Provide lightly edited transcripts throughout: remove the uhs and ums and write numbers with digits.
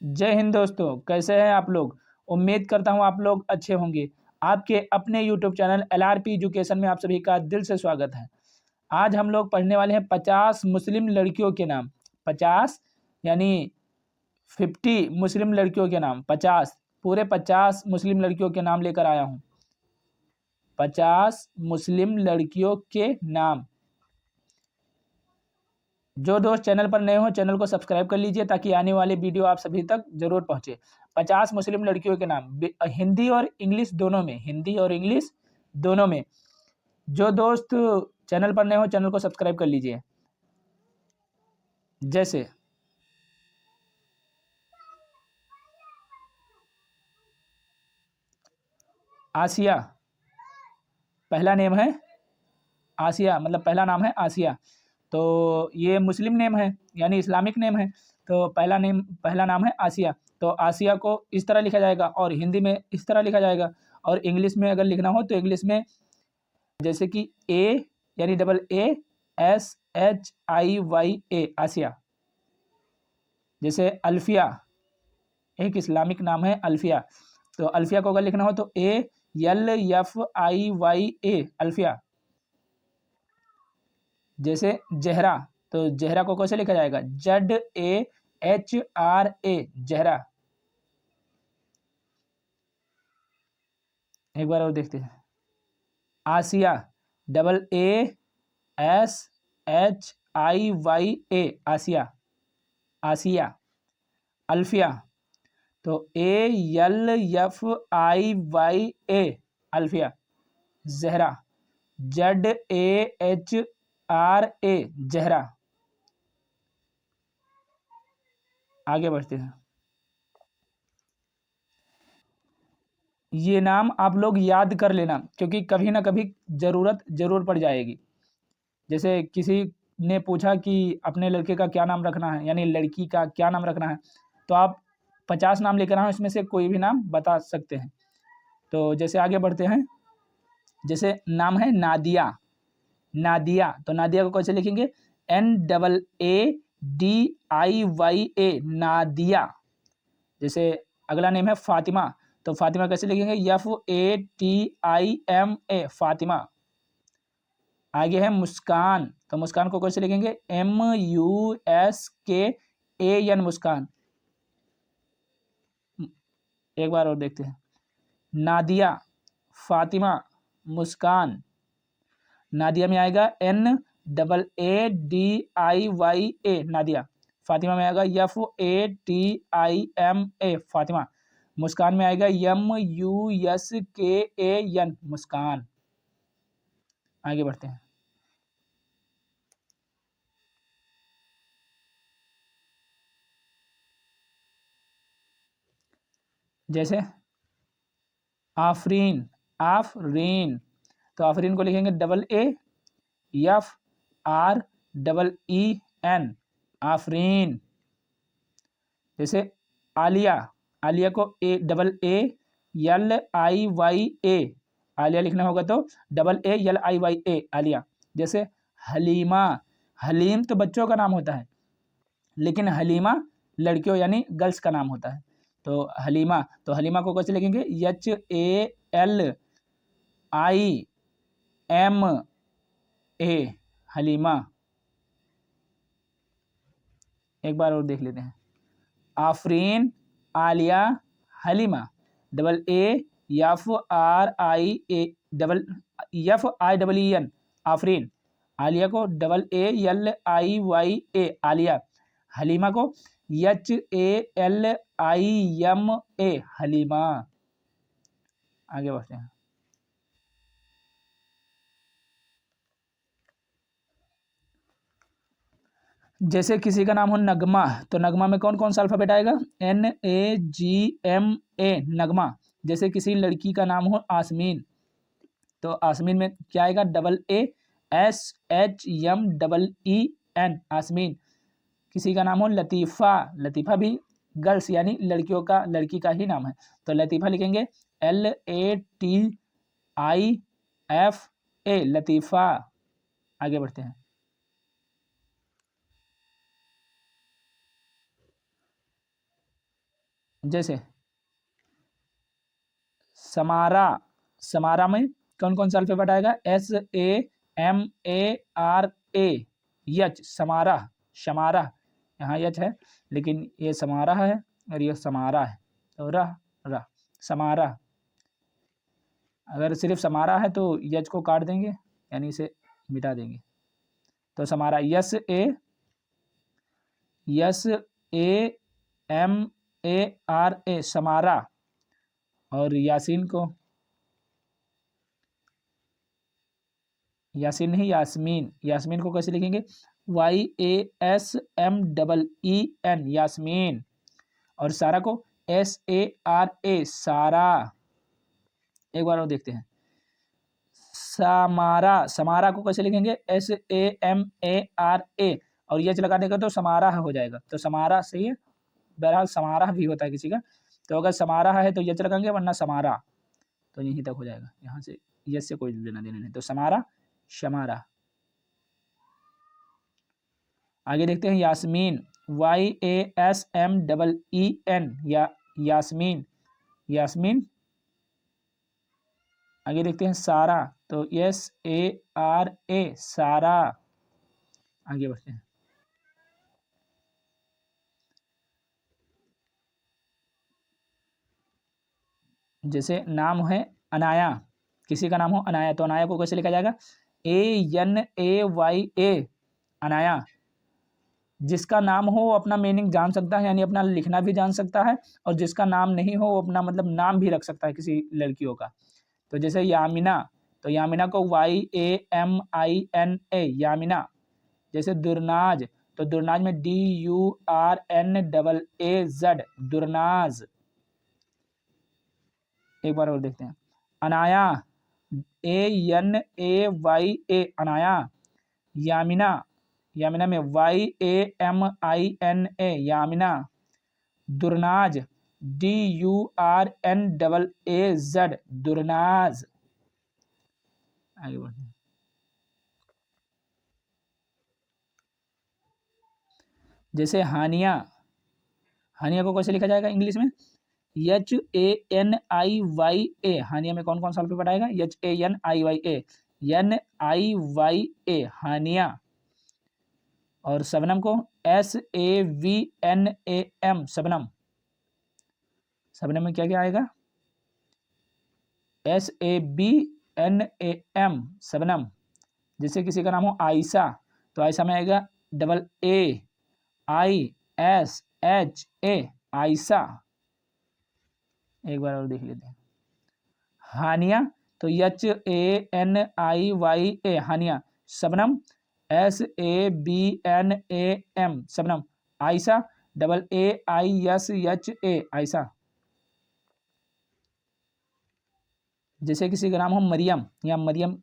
जय हिंद दोस्तों, कैसे हैं आप लोग। उम्मीद करता हूं आप लोग अच्छे होंगे। आपके अपने यूट्यूब चैनल एलआरपी एजुकेशन में आप सभी का दिल से स्वागत है। आज हम लोग पढ़ने वाले हैं 50 मुस्लिम लड़कियों के नाम। 50 यानी 50 मुस्लिम लड़कियों के नाम। 50 पूरे 50 मुस्लिम लड़कियों के नाम लेकर आया हूं। 50 मुस्लिम लड़कियों के नाम। जो दोस्त चैनल पर नए हो चैनल को सब्सक्राइब कर लीजिए ताकि आने वाले वीडियो आप सभी तक जरूर पहुंचे। 50 मुस्लिम लड़कियों के नाम, हिंदी और इंग्लिश दोनों में, हिंदी और इंग्लिश दोनों में। जो दोस्त चैनल पर नए हो चैनल को सब्सक्राइब कर लीजिए। जैसे आसिया, पहला नेम है आसिया, मतलब पहला नाम है आसिया। तो ये मुस्लिम नेम है यानी इस्लामिक नेम है। तो पहला नाम है आसिया। तो आसिया को इस तरह लिखा जाएगा और हिंदी में इस तरह लिखा जाएगा। और इंग्लिश में अगर लिखना हो तो इंग्लिश में जैसे कि ए यानी ASHIYA आसिया। जैसे अल्फिया, एक इस्लामिक नाम है अल्फिया। तो अल्फिया को अगर लिखना हो तो ALFIYA अल्फिया। जैसे जहरा, तो जहरा को कैसे लिखा जाएगा? ZAHRA जहरा। एक बार और देखते हैं। आसिया, AASHIYA आसिया, आसिया। अल्फिया, तो ALFIYA अल्फिया। जहरा, ZAHRA जहरा। आगे बढ़ते हैं। ये नाम आप लोग याद कर लेना क्योंकि कभी ना कभी ज़रूरत ज़रूर पड़ जाएगी। जैसे किसी ने पूछा कि अपने लड़के का क्या नाम रखना है यानी लड़की का क्या नाम रखना है, तो आप 50 नाम लेकर आओ, इसमें से कोई भी नाम बता सकते हैं। तो जैसे आगे बढ़ते हैं। जैसे नाम है नादिया, नादिया। तो नादिया को कैसे लिखेंगे? NAADIYA नादिया। जैसे अगला नेम है फातिमा। तो फातिमा कैसे लिखेंगे? FATIMA फातिमा। आगे है मुस्कान। तो मुस्कान को कैसे लिखेंगे? MUSKAN मुस्कान। एक बार और देखते हैं। नादिया, फातिमा, मुस्कान। नादिया में आएगा NAADIYA नादिया। फातिमा में आएगा FATIMA फातिमा। मुस्कान में आएगा MUSKAN मुस्कान। आगे बढ़ते हैं। जैसे आफरीन, आफरीन। तो आफरीन को लिखेंगे AAFREEN आफरीन। जैसे आलिया, आलिया को AALIYA आलिया लिखना होगा तो AALIYA आलिया। जैसे हलीमा, हलीम तो बच्चों का नाम होता है लेकिन हलीमा लड़कियों यानी गर्ल्स का नाम होता है। तो हलीमा, तो हलीमा को कैसे लिखेंगे? HALIMA हलीमा। एक बार और देख लेते हैं। आफरीन, आलिया, हलीमा। AAFRIEN आफरीन। आलिया को AALIYA आलिया। हलीमा को HALIMA हलीमा। आगे बढ़ते हैं। जैसे किसी का नाम हो नगमा, तो नगमा में कौन कौन सा अल्फाबेट आएगा? NAGMA नगमा। जैसे किसी लड़की का नाम हो आसमीन, तो आसमीन में क्या आएगा? AASHMEEN आसमीन। किसी का नाम हो लतीफ़ा, लतीफ़ा भी गर्ल्स यानी लड़कियों का, लड़की का ही नाम है। तो लतीफ़ा लिखेंगे LATIFA लतीफ़ा। आगे बढ़ते हैं। जैसे समारा, समारा में कौन कौन सा अल्फाबेट आएगा? SAMARA, यच, समारा, शमारा, यहाँ यच है लेकिन ये समारा है और ये समारा है, तो रह रह समारा। अगर सिर्फ समारा है तो यच को काट देंगे, यानी इसे मिटा देंगे, तो समारा, SAMARA, समारा। और यासीन को, यासीन नहीं, यास्मीन, यास्मीन को कैसे लिखेंगे? YASMEEN, यास्मीन। और सारा को SARA, सारा। एक बार और देखते हैं, समारा, समारा को कैसे लिखेंगे? SAMARA, और यच लगा देगा तो समारा हो जाएगा, तो समारा सही है। बहरहाल समारा भी होता है किसी का, तो अगर समारा है तो यच लगाएंगे, वरना समारा, तो यहीं तक हो जाएगा, यहाँ से यच से कोई लेना देना नहीं, तो समारा, शमारा। आगे देखते हैं यास्मीन, YASMEEN, या यास्मीन, यास्मीन। आगे देखते हैं सारा, तो SARA, सारा। आगे बढ़ते हैं, जैसे नाम है अनाया, किसी का नाम हो अनाया, तो अनाया को कैसे लिखा जाएगा? ANAYA, अनाया। जिसका नाम हो वो अपना मीनिंग जान सकता है, यानी अपना लिखना भी जान सकता है, और जिसका नाम नहीं हो वो अपना मतलब नाम भी रख सकता है किसी लड़कियों का। तो जैसे यामिना, तो यामिना को YAMINA, यामिना। जैसे दुरनाज, तो दुरनाज में DURNAAZ, दुरनाज। एक बार और देखते हैं, अनाया, ANAYA, अनाया। यामिना, यामिना में YAMINA, यामिना। दुरनाज, DURNAAZ, दुरनाज। आगे बढ़ते हैं, जैसे हानिया, हानिया को कैसे लिखा जाएगा इंग्लिश में? HANIYA, हानिया में कौन कौन सा अल्फाबेट आएगा? HANIYA, हानिया। और शबनम को SAVNAM, शबनम। शबनम में क्या क्या आएगा? SABNAM, शबनम। जैसे किसी का नाम हो आयशा, तो आयशा में आएगा AAISHA, आयशा। एक बार और देख लेते हैं, हानिया, तो HANIYA, हानिया। शबनम, SABNAM, शबनम। आयशा, AAISHA, आयशा। जैसे किसी का नाम हो मरियम, या मरियम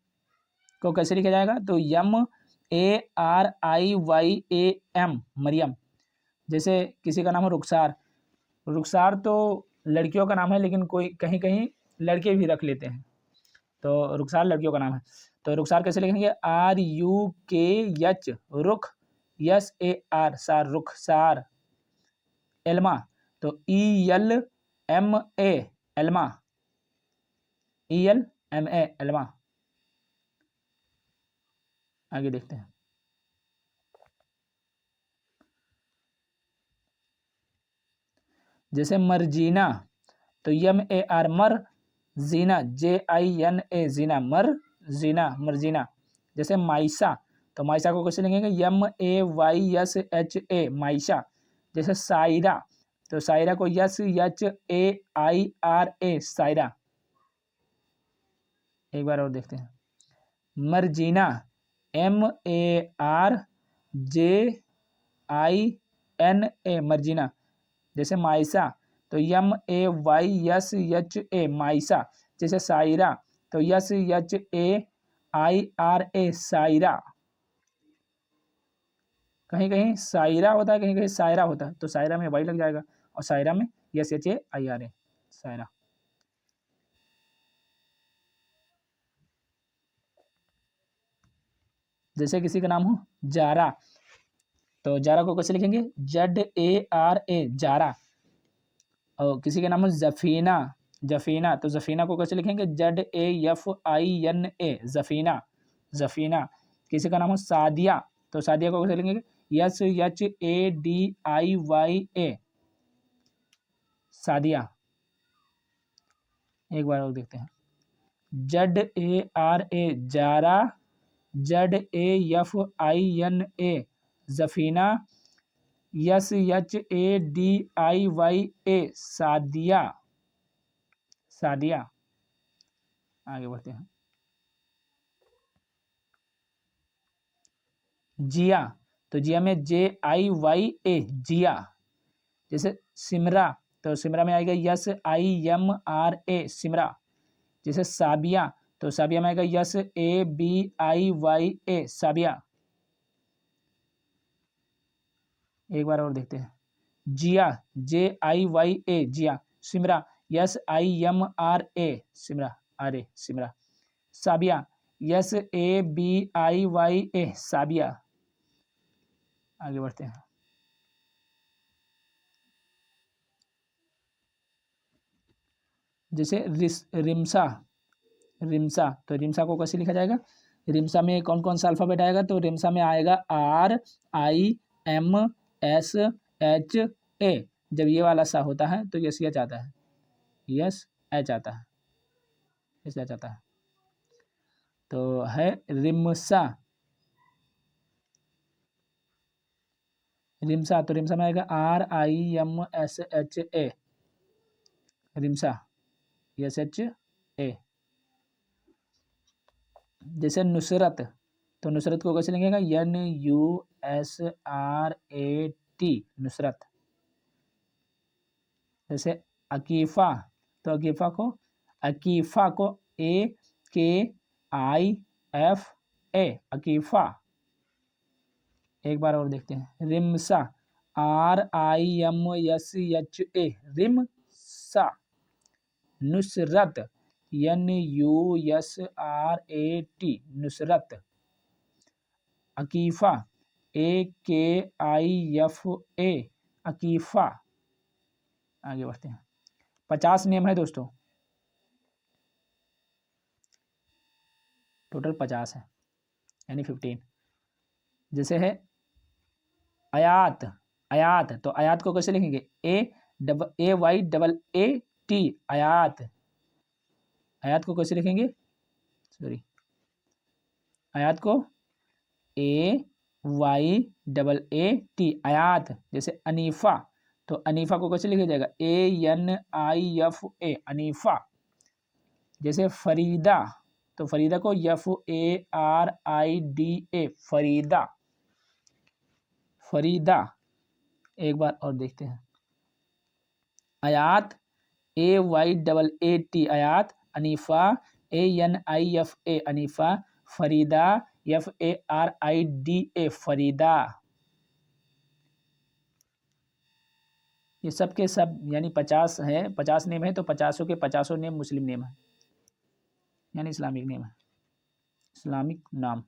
को कैसे लिखा जाएगा? तो MARIYAM, मरियम। जैसे किसी का नाम हो रुखसार, रुखसार तो लड़कियों का नाम है, लेकिन कोई कहीं कहीं लड़के भी रख लेते हैं, तो रुखसार लड़कियों का नाम है, तो रुखसार कैसे लिखेंगे? RUKH, रुख, SAR, सार, रुखसार। एल्मा, तो ELMA, एल्मा, ELMA, एल्मा। आगे देखते हैं, जैसे मरजीना, तो MAR, मर, जीना, JINA, जीना, मर जीना, मरजीना। जैसे माइसा, तो माइसा को कैसे लिखेंगे? MAYSHA, माइशा। जैसे सायरा, तो सायरा को SHAIRA, सायरा। एक बार और देखते हैं, मरजीना, MARJINA, मरजीना। जैसे माइसा, तो MAYSHA, माइसा। जैसे सायरा, तो SHAIRA, सायरा। कहीं कहीं सायरा होता है, कहीं कहीं सायरा होता है, तो सायरा में वाई लग जाएगा, और सायरा में SHAIRA, सायरा। जैसे किसी का नाम हो जारा, तो जारा को कैसे लिखेंगे? ZARA, जारा। और किसी का नाम है जफीना, जफीना, तो जफीना को कैसे लिखेंगे? ZAFINA, जफीना, जफीना। किसी का नाम हो सादिया, तो सादिया को कैसे लिखेंगे? SHADIYA, सादिया। एक बार और देखते हैं, ZARA, Zara, ZAFINA, Zafina, SHADIYA, Sadiya, Sadiya. आगे बढ़ते हैं, जिया, तो जिया में JIYA, जिया। जैसे सिमरा, तो सिमरा में आएगा SIMRA, सिमरा। जैसे साबिया, तो साबिया में आएगा SABIYA, साबिया। एक बार और देखते हैं, जिया, JIYA, जिया। सिमरा, SIMRA, सिमरा, आरे, सिमरा। साबिया, SABIYA, साबिया। आगे बढ़ते हैं, जैसे रिमसा, रिमसा, तो रिमसा को कैसे लिखा जाएगा? रिमसा में कौन कौन सा अल्फ़ाबेट आएगा? तो रिमसा में आएगा RIMSHA। जब ये वाला सा होता है तो यस एच आता है, यस एच आता है, यस एच आता है, तो है रिमसा, रिमसा। तो रिमसा में आएगा RIMSHA, रिमसा, SHA। जैसे नुसरत, तो नुसरत को कैसे लिखेगा? NUSRAT, नुसरत। जैसे अकीफ़ा, तो अकीफ़ा को AKIFA, अकीफ़ा। एक बार और देखते हैं, रिमसा, RIMSHA, रिमसा। Nusrat, NUSRAT, Nusrat. अकीफ़ा, AKIFA, अकीफ़ा। आगे बढ़ते हैं, 50 नियम है दोस्तों, टोटल 50 है, यानी 15। जैसे है आयात, आयात, तो आयात को कैसे लिखेंगे? AYAAT, आयात। आयात को कैसे लिखेंगे? सॉरी, आयात को AYAAT, आयात। जैसे अनीफा, तो अनीफा को कैसे लिखा जाएगा? ANIFA, अनीफा। जैसे फरीदा, तो फरीदा को FARIDA, फरीदा, फरीदा। एक बार और देखते हैं, आयात AYAAT, आयात। अनीफा ANIFA, अनीफा। फरीदा FARIDA, फरीदा। ये सब के सब यानी 50 है, 50 नेम है, तो 50 के 50 नेम मुस्लिम नेम है, यानी इस्लामिक नेम है, इस्लामिक नाम।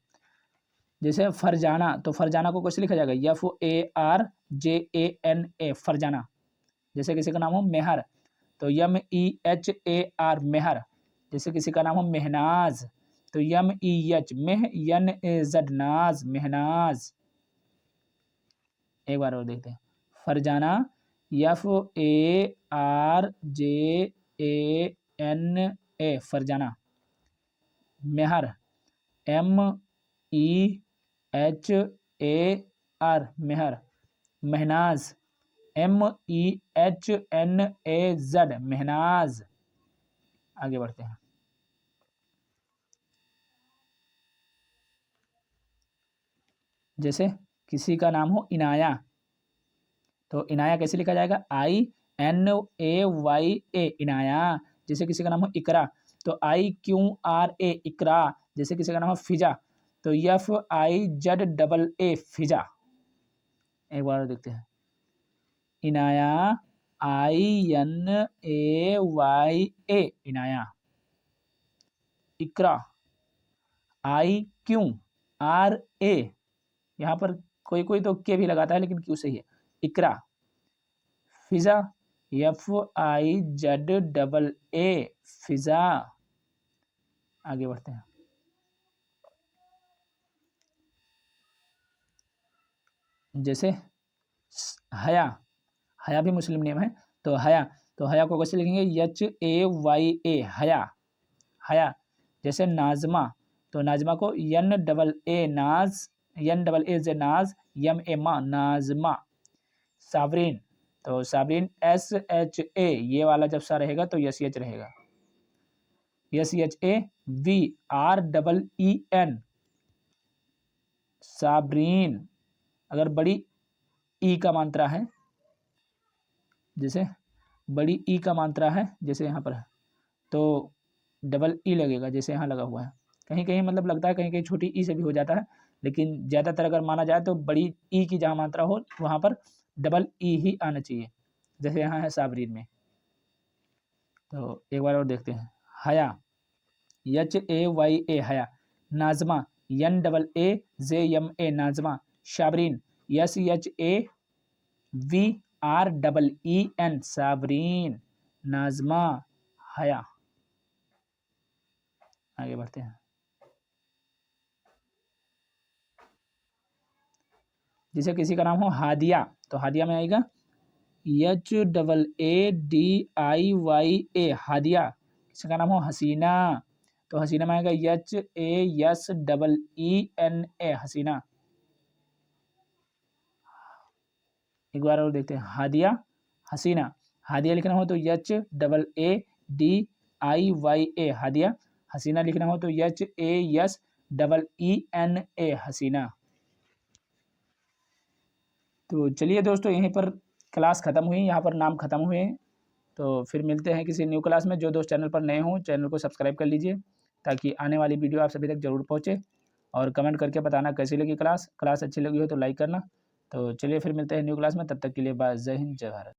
जैसे फरजाना, तो फरजाना को कैसे लिखा जाएगा? FARJANA, फरजाना। जैसे किसी का नाम हो मेहर, तो MEHAR, मेहर। जैसे किसी का नाम हो मेहनाज, तो MEH, NAZ, नाज, मेहनाज। एक बार और देखते हैं, फरजाना FARJANA, फरजाना। मेहर MEHAR, मेहर। महनाज MEHNAZ, महनाज। आगे बढ़ते हैं, जैसे किसी का नाम हो इनाया, तो इनाया कैसे लिखा जाएगा? INAYA, इनाया। जैसे किसी का नाम हो इकरा, तो IQRA, इकरा। जैसे किसी का नाम हो फिजा, तो FIZAA, फिजा। एक बार देखते हैं, इनाया INAYA, इनाया। इकरा IQRA, यहाँ पर कोई कोई तो के भी लगाता है, लेकिन क्यों सही है, इकरा। फिजा FIZAA फिजा। आगे बढ़ते हैं। जैसे हया, हया भी मुस्लिम नेम है। तो हया को कैसे लिखेंगे? HAYA हया, हया। जैसे नाजमा, तो नाजमा को NAA नाज, NAA जे नाज, MA नाजमा। साबरीन, तो साबरीन SHA, ये वाला जब सा रहेगा तो SH रहेगा, SHAVREEN साबरीन। अगर बड़ी ई का मात्रा है, जैसे बड़ी ई का मात्रा है, जैसे यहाँ पर है, तो डबल ई लगेगा, जैसे यहाँ लगा हुआ है। कहीं कहीं मतलब लगता है, कहीं कहीं छोटी ई से भी हो जाता है, लेकिन ज़्यादातर अगर माना जाए तो बड़ी ई की जहाँ मात्रा हो वहाँ पर डबल ई ही आना चाहिए, जैसे यहाँ है साबरीन में। तो एक बार और देखते हैं। हया, HAYA हया। नाजमा, NAAZMA नाजमा। शाबरीन, SHAVREEN साबरीन, नाजमा, हया। आगे बढ़ते हैं। जैसे किसी का नाम हो हादिया, तो हादिया में आएगा HAADIYA हादिया। किसी का नाम हो हसीना, तो हसीना में आएगा HASEENA हसीना। एक बार और देखते हैं। हादिया, हसीना। हादिया लिखना हो तो HAADIYA हादिया। हसीना लिखना हो तो HASEENA हसीना। तो चलिए दोस्तों, यहीं पर क्लास ख़त्म हुई, यहाँ पर नाम ख़त्म हुए। तो फिर मिलते हैं किसी न्यू क्लास में। जो दोस्त चैनल पर नए हों, चैनल को सब्सक्राइब कर लीजिए, ताकि आने वाली वीडियो आप सभी तक ज़रूर पहुँचे। और कमेंट करके बताना कैसी लगी क्लास अच्छी लगी हो तो लाइक करना। तो चलिए फिर मिलते हैं न्यू क्लास में, तब तक के लिए बाय। जय हिंद, जय भारत।